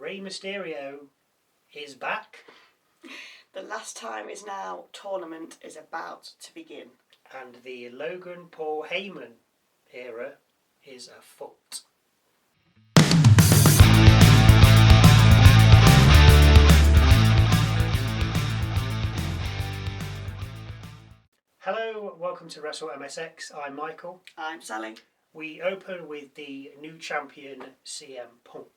Rey Mysterio is back. The Last Time Is Now tournament is about to begin. And the Logan Paul Heyman era is afoot. Hello, welcome to Wrestle MSX. I'm Michael. I'm Sally. We open with the new champion CM Punk.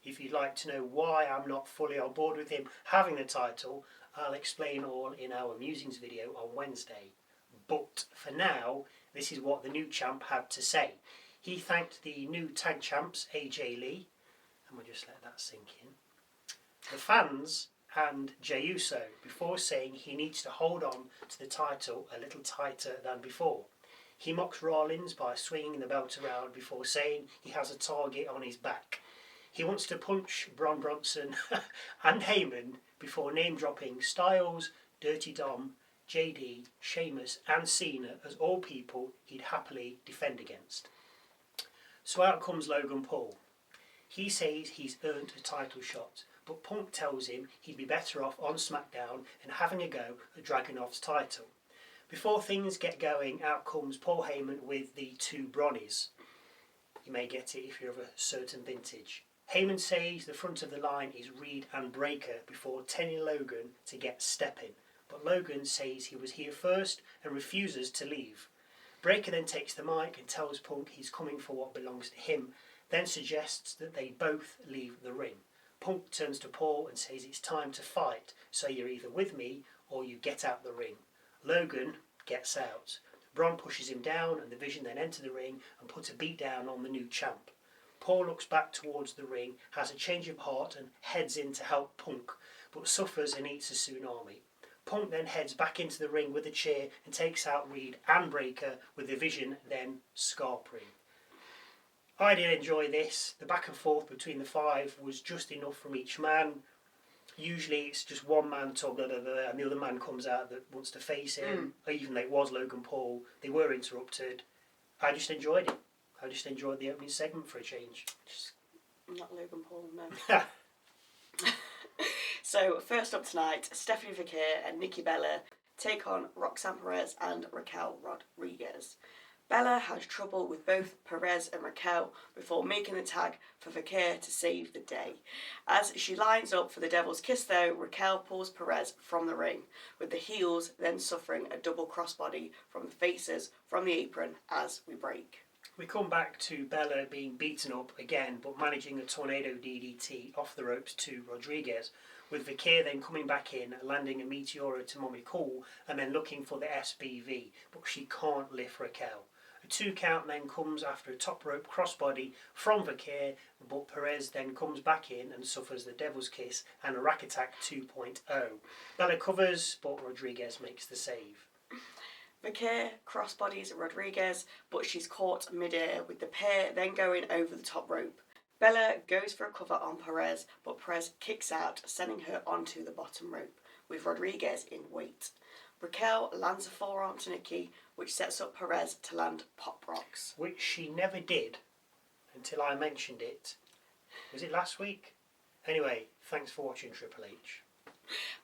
If you'd like to know why I'm not fully on board with him having the title, I'll explain all in our musings video on Wednesday. But for now, this is what the new champ had to say. He thanked the new tag champs, AJ Lee, and we'll just let that sink in, the fans, and Jey Uso, before saying he needs to hold on to the title a little tighter than before. He mocks Rollins by swinging the belt around before saying he has a target on his back. He wants to punch Bron Bronson and Heyman before name-dropping Styles, Dirty Dom, JD, Sheamus and Cena as all people he'd happily defend against. So out comes Logan Paul. He says he's earned a title shot, but Punk tells him he'd be better off on SmackDown and having a go at Dragunov's title. Before things get going, out comes Paul Heyman with the two Bronnies. You may get it if you're of a certain vintage. Heyman says the front of the line is Reed and Breakker before telling Logan to get stepping, but Logan says he was here first and refuses to leave. Breakker then takes the mic and tells Punk he's coming for what belongs to him, then suggests that they both leave the ring. Punk turns to Paul and says it's time to fight, so you're either with me or you get out the ring. Logan gets out. Bron pushes him down and the Vision then enter the ring and put a beat down on the new champ. Paul looks back towards the ring, has a change of heart and heads in to help Punk, but suffers and eats a tsunami. Punk then heads back into the ring with a chair and takes out Reed and Breakker with the Vision then scarpering. I did enjoy this. The back and forth between the five was just enough from each man. Usually it's just one man talking and the other man comes out that wants to face him. Even though it was Logan Paul, they were interrupted. I just enjoyed it. I just enjoyed the opening segment for a change. Just not Logan Paul, no. So first up tonight, Stephanie Vaquer and Nikki Bella take on Roxanne Perez and Raquel Rodriguez. Bella has trouble with both Perez and Raquel before making the tag for Vaquer to save the day. As she lines up for the Devil's Kiss though, Raquel pulls Perez from the ring, with the heels then suffering a double crossbody from the faces from the apron as we break. We come back to Bella being beaten up again, but managing a tornado DDT off the ropes to Rodriguez, with Vaquer then coming back in, landing a Meteora to Mommy Cool, and then looking for the SBV, but she can't lift Raquel. A 2 count then comes after a top rope crossbody from Vaquer, but Perez then comes back in and suffers the Devil's Kiss and a Rack Attack 2.0. Bella covers, but Rodriguez makes the save. Vaquer crossbodies Rodriguez, but she's caught mid-air, with the pair then going over the top rope. Bella goes for a cover on Perez, but Perez kicks out, sending her onto the bottom rope, with Rodriguez in wait. Raquel lands a forearm to Nikki, which sets up Perez to land Pop Rocks. Which she never did until I mentioned it. Was it last week? Anyway, thanks for watching Triple H.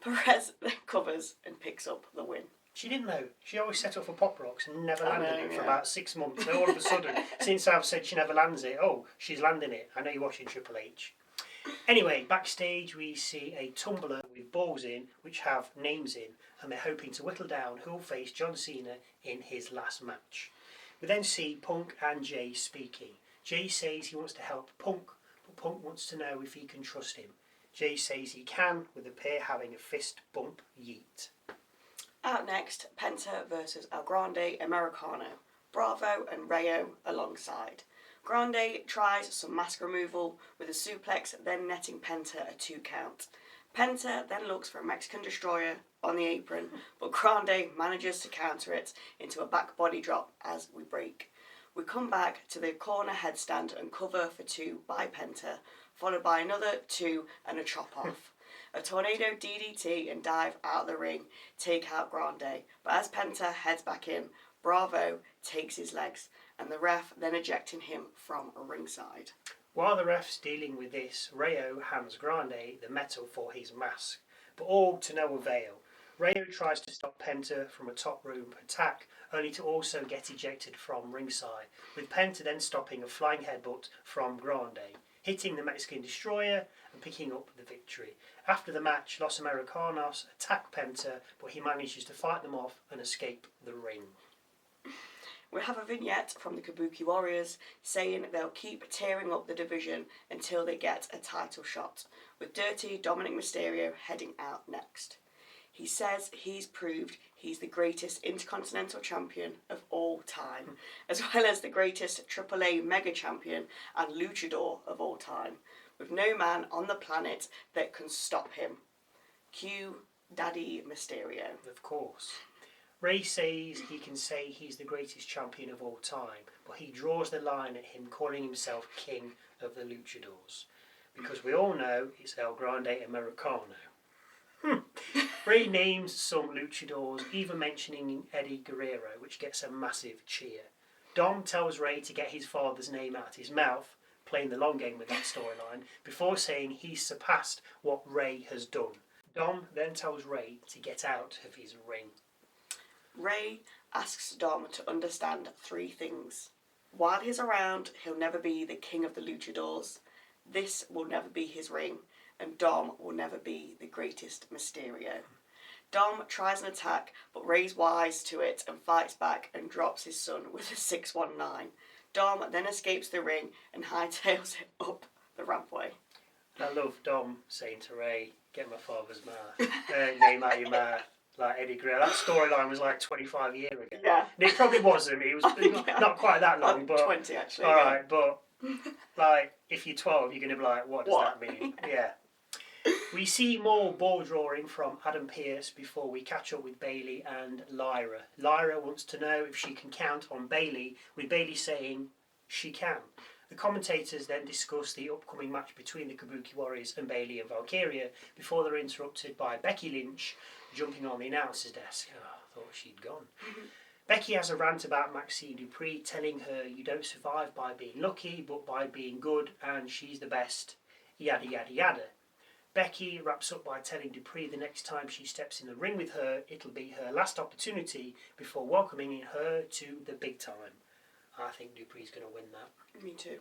Perez then covers and picks up the win. She didn't though. She always set up for Pop Rocks and never landed it for about 6 months. And all of a sudden, since I've said she never lands it, oh, she's landing it. I know you're watching Triple H. Anyway, backstage we see a tumbler with balls in, which have names in, and they're hoping to whittle down who'll face John Cena in his last match. We then see Punk and Jey speaking. Jey says he wants to help Punk, but Punk wants to know if he can trust him. Jey says he can, with the pair having a fist bump yeet. Out next, Penta versus El Grande Americano. Bravo and Rayo alongside. Grande tries some mask removal with a suplex, then netting Penta a 2 count. Penta then looks for a Mexican destroyer on the apron, but Grande manages to counter it into a back body drop as we break. We come back to the corner headstand and cover for 2 by Penta, followed by another 2 and a chop off. A tornado DDT and dive out of the ring take out Grande, but as Penta heads back in, Bravo takes his legs, and the ref then ejecting him from ringside. While the ref's dealing with this, Rayo hands Grande the metal for his mask, but all to no avail. Rayo tries to stop Penta from a top rope attack, only to also get ejected from ringside, with Penta then stopping a flying headbutt from Grande, hitting the Mexican Destroyer and picking up the victory. After the match, Los Americanos attack Penta, but he manages to fight them off and escape the ring. We have a vignette from the Kabuki Warriors saying they'll keep tearing up the division until they get a title shot, with Dirty Dominik Mysterio heading out next. He says he's proved he's the greatest Intercontinental Champion of all time, as well as the greatest AAA Mega Champion and Luchador of all time, with no man on the planet that can stop him. Cue Daddy Mysterio. Of course. Rey says he can say he's the greatest champion of all time, but he draws the line at him calling himself King of the Luchadors, because we all know it's El Grande Americano. Rey names some luchadors, even mentioning Eddie Guerrero, which gets a massive cheer. Dom tells Rey to get his father's name out his mouth, playing the long game with that storyline, before saying he's surpassed what Rey has done. Dom then tells Rey to get out of his ring. Rey asks Dom to understand 3 things. While he's around, he'll never be the king of the luchadors. This will never be his ring. And Dom will never be the greatest Mysterio. Dom tries an attack, but Rey's wise to it and fights back and drops his son with a 619. Dom then escapes the ring and hightails it up the rampway. I love Dom saying to Rey, get my father's name out your mouth, like Eddie Guerrero. That storyline was like 25 years ago. Yeah. And it probably wasn't. It was not quite that long, but 20 actually. All right, but like if you're 12, you're going to be like, what does that mean? Yeah. We see more ball drawing from Adam Pearce before we catch up with Bayley and Lyra. Lyra wants to know if she can count on Bayley, with Bayley saying she can. The commentators then discuss the upcoming match between the Kabuki Warriors and Bayley and Valkyria before they're interrupted by Becky Lynch jumping on the announcer's desk. Oh, I thought she'd gone. Becky has a rant about Maxxine Dupri, telling her you don't survive by being lucky, but by being good, and she's the best, yada yada yada. Becky wraps up by telling Dupri the next time she steps in the ring with her, it'll be her last opportunity before welcoming her to the big time. I think Dupri's going to win that. Me too.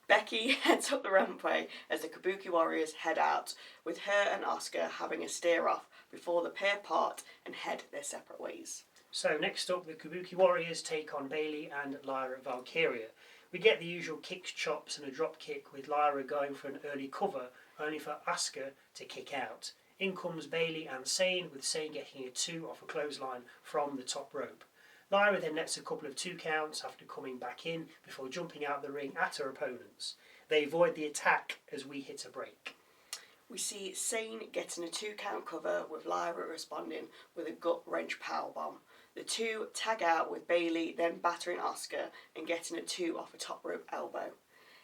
Becky heads up the rampway as the Kabuki Warriors head out, with her and Asuka having a stare off before the pair part and head their separate ways. So next up, the Kabuki Warriors take on Bayley and Lyra Valkyria. We get the usual kicks, chops and a drop kick, with Lyra going for an early cover, only for Asuka to kick out. In comes Bayley and Sane, with Sane getting a 2 off a clothesline from the top rope. Lyra then nets a couple of 2 counts after coming back in before jumping out the ring at her opponents. They avoid the attack as we hit a break. We see Sane getting a 2 count cover, with Lyra responding with a gut wrench powerbomb. The 2 tag out, with Bayley then battering Asuka and getting a 2 off a top rope elbow.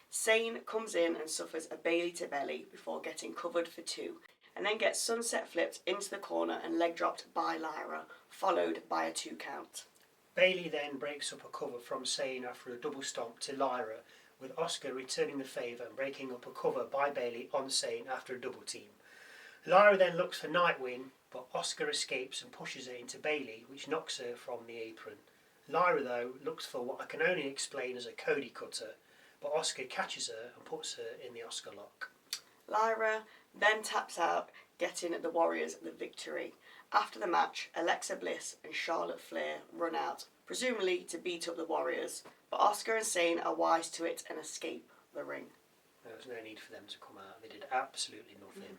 Sane comes in and suffers a Bayley to belly before getting covered for 2, and then gets sunset flipped into the corner and leg dropped by Lyra, followed by a 2 count. Bayley then breaks up a cover from Sane after a double stomp to Lyra, with Asuka returning the favour and breaking up a cover by Bayley on Sane after a double team. Lyra then looks for Nightwing, but Asuka escapes and pushes her into Bayley, which knocks her from the apron. Lyra, though, looks for what I can only explain as a Cody cutter, but Asuka catches her and puts her in the Asuka lock. Lyra then taps out, getting the Warriors the victory. After the match, Alexa Bliss and Charlotte Flair run out, presumably to beat up the Warriors, but Asuka and Sane are wise to it and escape the ring. There was no need for them to come out. They did absolutely nothing.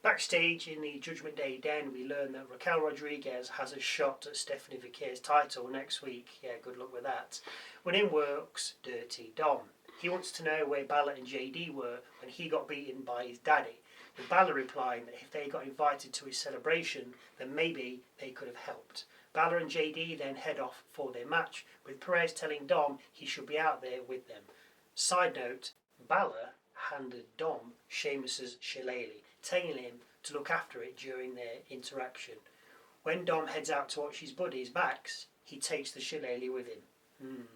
Backstage in the Judgment Day Den, we learn that Raquel Rodriguez has a shot at Stephanie Vaquer's title next week. Yeah, good luck with that. When in works Dirty Dom. He wants to know where Bálor and JD were when he got beaten by his daddy, with Bálor replying that if they got invited to his celebration, then maybe they could have helped. Bálor and JD then head off for their match, with Perez telling Dom he should be out there with them. Side note, Bálor handed Dom Sheamus's shillelagh, telling him to look after it during their interaction. When Dom heads out to watch his buddies' backs, he takes the shillelagh with him.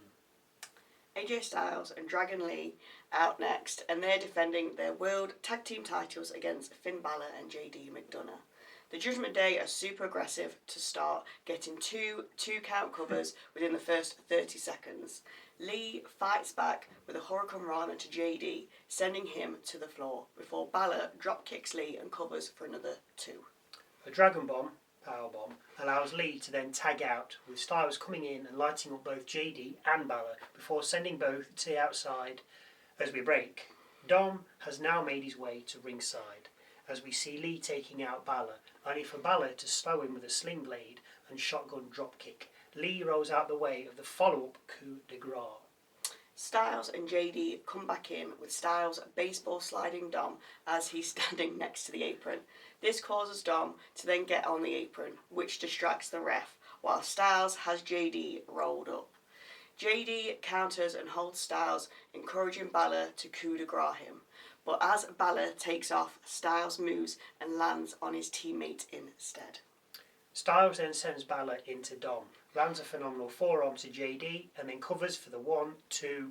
AJ Styles and Dragon Lee out next, and they're defending their World Tag Team titles against Finn Balor and JD McDonagh. The Judgment Day are super aggressive to start, getting two count covers within the first 30 seconds. Lee fights back with a Hurricane Rana to JD, sending him to the floor, before Balor drop kicks Lee and covers for another 2. A Dragon Bomb, Power Bomb, allows Lee to then tag out, with Styles coming in and lighting up both JD and Balor before sending both to the outside as we break. Dom has now made his way to ringside, as we see Lee taking out Balor, only for Balor to slow him with a sling blade and shotgun dropkick. Lee rolls out the way of the follow-up coup de grace. Styles and JD come back in, with Styles baseball sliding Dom as he's standing next to the apron. This causes Dom to then get on the apron, which distracts the ref, while Styles has JD rolled up. JD counters and holds Styles, encouraging Balor to coup de grace him. But as Balor takes off, Styles moves and lands on his teammate instead. Styles then sends Balor into Dom, lands a phenomenal forearm to JD, and then covers for the 1-2.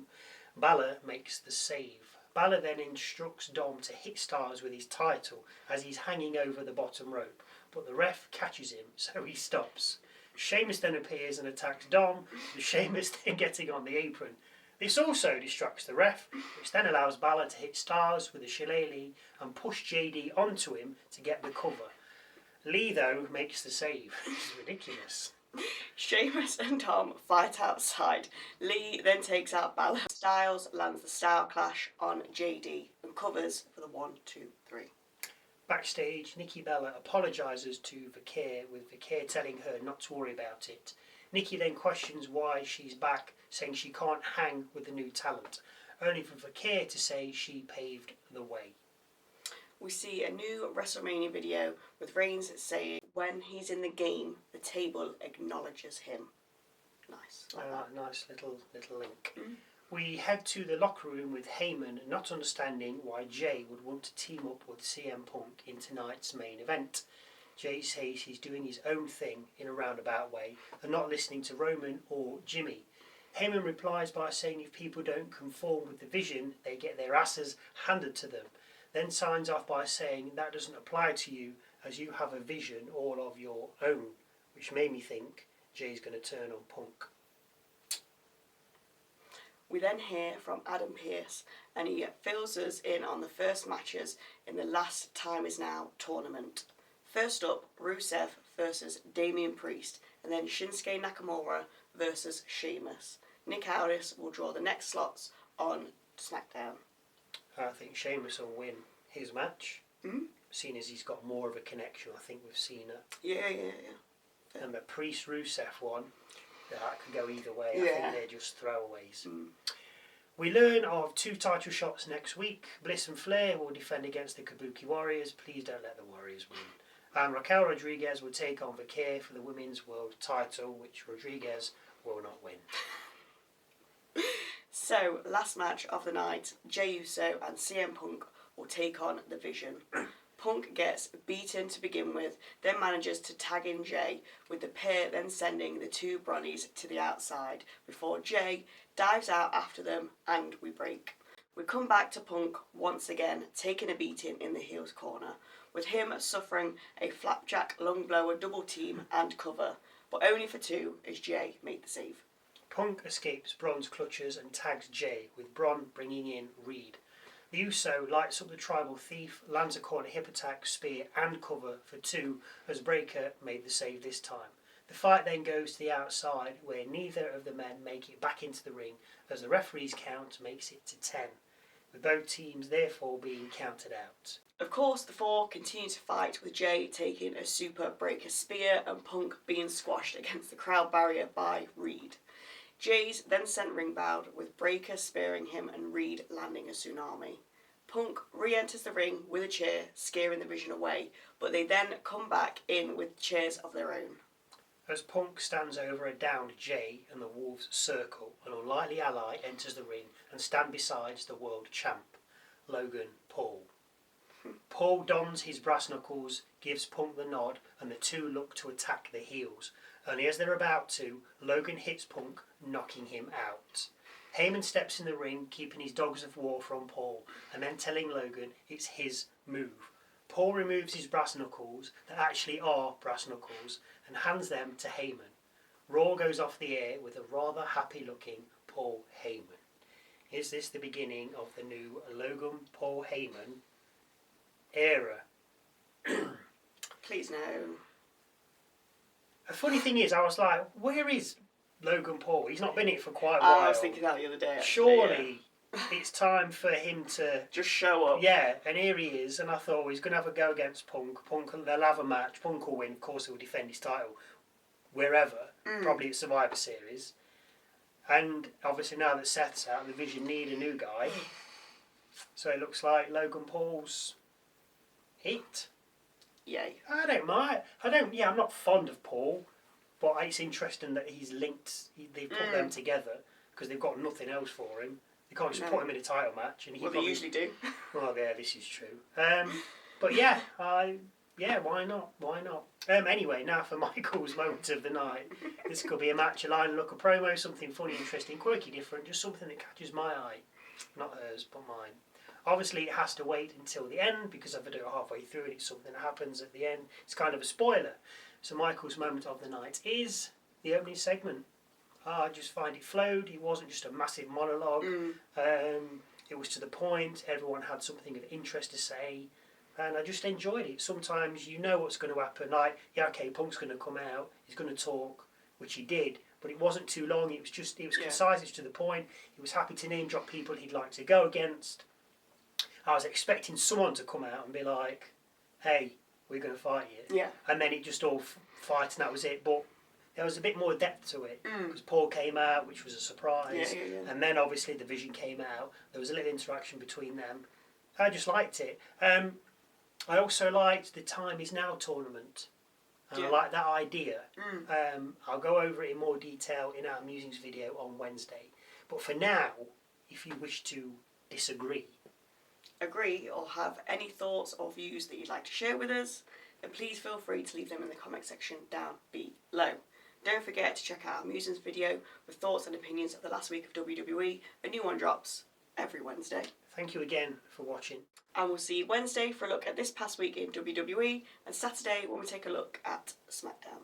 Balor makes the save. Balor then instructs Dom to hit Styles with his title as he's hanging over the bottom rope, but the ref catches him, so he stops. Sheamus then appears and attacks Dom, with Sheamus then getting on the apron. This also distracts the ref, which then allows Balor to hit Styles with a shillelagh and push JD onto him to get the cover. Lee, though, makes the save. This is ridiculous. Sheamus and Dom fight outside. Lee then takes out Balor. Styles lands the Style Clash on JD and covers for the 1-2-3. Backstage, Nikki Bella apologises to Vaquer, with Vaquer telling her not to worry about it. Nikki then questions why she's back, saying she can't hang with the new talent, only for Vaquer to say she paved the way. We see a new WrestleMania video with Reigns saying, when he's in the game, the table acknowledges him. Nice. Nice little link. We head to the locker room with Heyman, not understanding why Jey would want to team up with CM Punk in tonight's main event. Jey says he's doing his own thing in a roundabout way and not listening to Roman or Jimmy. Heyman replies by saying if people don't conform with the vision, they get their asses handed to them. Then signs off by saying that doesn't apply to you as you have a vision all of your own, which made me think Jey's going to turn on Punk. We then hear from Adam Pearce, and he fills us in on the first matches in the Last Time Is Now tournament. First up, Rusev versus Damian Priest, and then Shinsuke Nakamura versus Sheamus. Nick Aldis will draw the next slots on SmackDown. I think Sheamus will win his match, seeing as he's got more of a connection. I think we've seen it. Yeah. And the Priest-Rusev one, that could go either way. Yeah. I think they're just throwaways. We learn of 2 title shots next week. Bliss and Flair will defend against the Kabuki Warriors. Please don't let the Warriors win. And Raquel Rodriguez will take on Vaquer for the Women's World title, which Rodriguez will not win. So, last match of the night, Jey Uso and CM Punk will take on The Vision. Punk gets beaten to begin with, then manages to tag in Jey, with the pair then sending the 2 Bronnies to the outside, before Jey dives out after them and we break. We come back to Punk once again, taking a beating in the heels corner, with him suffering a flapjack lung blower double team and cover, but only for 2 as Jey made the save. Punk escapes Bron's clutches and tags Jey, with Bron bringing in Reed. The Uso lights up the tribal thief, lands a corner hip attack, spear and cover for 2 as Breakker made the save this time. The fight then goes to the outside, where neither of the men make it back into the ring as the referee's count makes it to 10, with both teams therefore being counted out. Of course, the 4 continue to fight, with Jey taking a super Breakker spear and Punk being squashed against the crowd barrier by Reed. Jey's then sent ringbound, with Breakker spearing him and Reed landing a tsunami. Punk re-enters the ring with a chair, scaring the Vision away, but they then come back in with chairs of their own. As Punk stands over a downed Jey and the Wolves circle, an unlikely ally enters the ring and stands beside the world champ, Logan Paul. Paul dons his brass knuckles, gives Punk the nod, and the 2 look to attack the heels. Only as they're about to, Logan hits Punk, knocking him out. Heyman steps in the ring, keeping his dogs of war from Paul, and then telling Logan it's his move. Paul removes his brass knuckles, that actually are brass knuckles, and hands them to Heyman. Raw goes off the air with a rather happy-looking Paul Heyman. Is this the beginning of the new Logan Paul Heyman era? Please no. The funny thing is, I was like, where is Logan Paul? He's not been here for quite a while. I was thinking that the other day. Actually, surely it's time for him to just show up. Yeah, and here he is, and I thought, well, he's going to have a go against Punk. They'll have a match. Punk will win. Of course, he'll defend his title wherever, probably at Survivor Series. And obviously now that Seth's out, the Vision need a new guy. So it looks like Logan Paul's it. Yay. I don't mind. I'm not fond of Paul, but it's interesting that he's linked. They put them together because they've got nothing else for him. They can't just put him in a title match. And they usually do. Well, yeah, this is true. But yeah, why not? Why not? Anyway, now for Michael's moment of the night. This could be a match, a line, look, a promo, something funny, interesting, quirky, different, just something that catches my eye. Not hers, but mine. Obviously, it has to wait until the end because if I do it halfway through and it's something that happens at the end, it's kind of a spoiler. So Michael's moment of the night is the opening segment. I just find it flowed. It wasn't just a massive monologue. It was to the point. Everyone had something of interest to say. And I just enjoyed it. Sometimes you know what's going to happen. Like, yeah, okay, Punk's going to come out. He's going to talk, which he did. But it wasn't too long. It was concise. It was to the point. He was happy to name drop people he'd like to go against. I was expecting someone to come out and be like, hey, we're going to fight you. Yeah. And then it just all fight and that was it. But there was a bit more depth to it. Because Paul came out, which was a surprise. Yeah. And then obviously the Vision came out. There was a little interaction between them. I just liked it. I also liked the Time Is Now tournament. And I like that idea. I'll go over it in more detail in our musings video on Wednesday. But for now, if you wish to disagree, agree, or have any thoughts or views that you'd like to share with us, then please feel free to leave them in the comment section down below. Don't forget to check out our musings video with thoughts and opinions of the last week of WWE. A new one drops every Wednesday. Thank you again for watching. And we'll see you Wednesday for a look at this past week in WWE, and Saturday when we take a look at SmackDown.